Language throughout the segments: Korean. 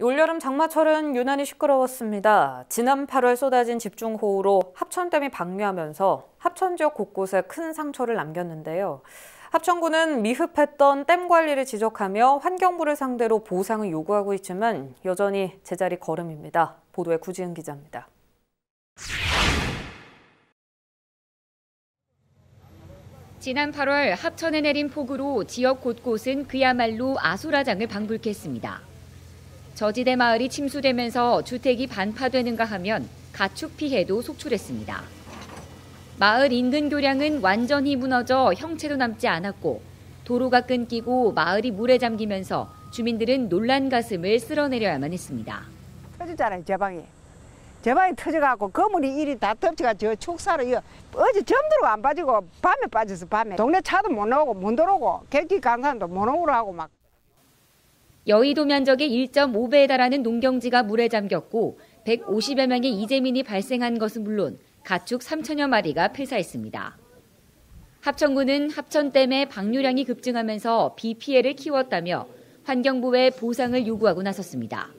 올여름 장마철은 유난히 시끄러웠습니다. 지난 8월 쏟아진 집중호우로 합천댐이 방류하면서 합천 지역 곳곳에 큰 상처를 남겼는데요. 합천군은 미흡했던 댐 관리를 지적하며 환경부를 상대로 보상을 요구하고 있지만 여전히 제자리 걸음입니다. 보도에 구지은 기자입니다. 지난 8월 합천에 내린 폭우로 지역 곳곳은 그야말로 아수라장을 방불케 했습니다. 저지대 마을이 침수되면서 주택이 반파되는가 하면 가축 피해도 속출했습니다. 마을 인근 교량은 완전히 무너져 형체도 남지 않았고 도로가 끊기고 마을이 물에 잠기면서 주민들은 놀란 가슴을 쓸어내려야만 했습니다. 터졌잖아요, 제 방이. 제 방이 터져갖고 거물이 일이 다 덮쳐가 저 축사로 어제 점들고 안 빠지고 밤에 빠졌어, 밤에. 동네 차도 못 나오고 못 들어오고 객기 간 사람도 못 오고 하고 막. 여의도 면적의 1.5배에 달하는 농경지가 물에 잠겼고 150여 명의 이재민이 발생한 것은 물론 가축 3천여 마리가 폐사했습니다. 합천군은 합천댐의 방류량이 급증하면서 비 피해를 키웠다며 환경부에 보상을 요구하고 나섰습니다.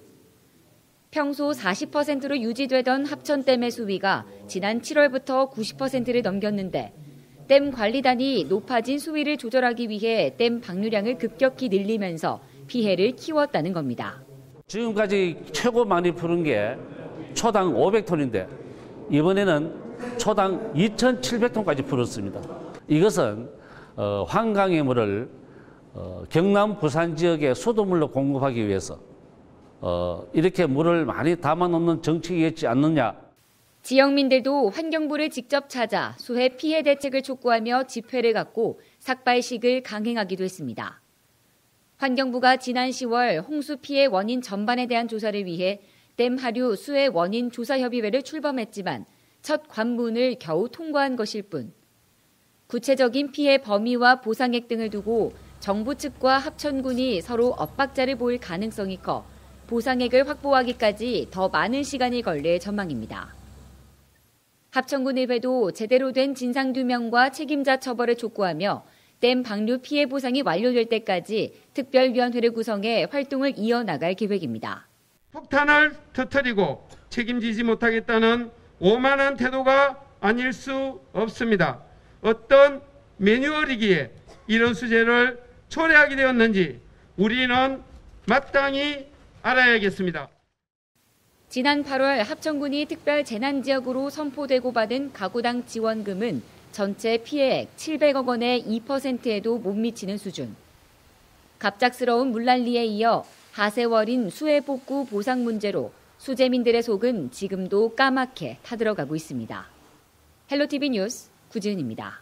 평소 40%로 유지되던 합천댐의 수위가 지난 7월부터 90%를 넘겼는데 댐 관리단이 높아진 수위를 조절하기 위해 댐 방류량을 급격히 늘리면서 피해를 키웠다는 겁니다. 지금까지 최고 많이 푸른 게 초당 500톤인데 이번에는 초당 2,700톤까지 풀었습니다. 이것은 한강의 물을 경남 부산 지역의 수도물로 공급하기 위해서 이렇게 물을 많이 담아놓는 정책이었지 않느냐. 지역민들도 환경부를 직접 찾아 수해 피해 대책을 촉구하며 집회를 갖고 삭발식을 강행하기도 했습니다. 환경부가 지난 10월 홍수 피해 원인 전반에 대한 조사를 위해 댐 하류 수해 원인 조사협의회를 출범했지만 첫 관문을 겨우 통과한 것일 뿐. 구체적인 피해 범위와 보상액 등을 두고 정부 측과 합천군이 서로 엇박자를 보일 가능성이 커 보상액을 확보하기까지 더 많은 시간이 걸릴 전망입니다. 합천군 의회도 제대로 된 진상규명과 책임자 처벌을 촉구하며 댐 방류 피해 보상이 완료될 때까지 특별위원회를 구성해 활동을 이어나갈 계획입니다. 폭탄을 터뜨리고 책임지지 못하겠다는 오만한 태도가 아닐 수 없습니다. 어떤 매뉴얼이기에 이런 수재를 초래하게 되었는지 우리는 마땅히 알아야겠습니다. 지난 8월 합천군이 특별 재난지역으로 선포되고 받은 가구당 지원금은 전체 피해액 700억 원의 2%에도 못 미치는 수준. 갑작스러운 물난리에 이어 하세월인 수해 복구 보상 문제로 수재민들의 속은 지금도 까맣게 타들어가고 있습니다. 헬로티비 뉴스 구지은입니다.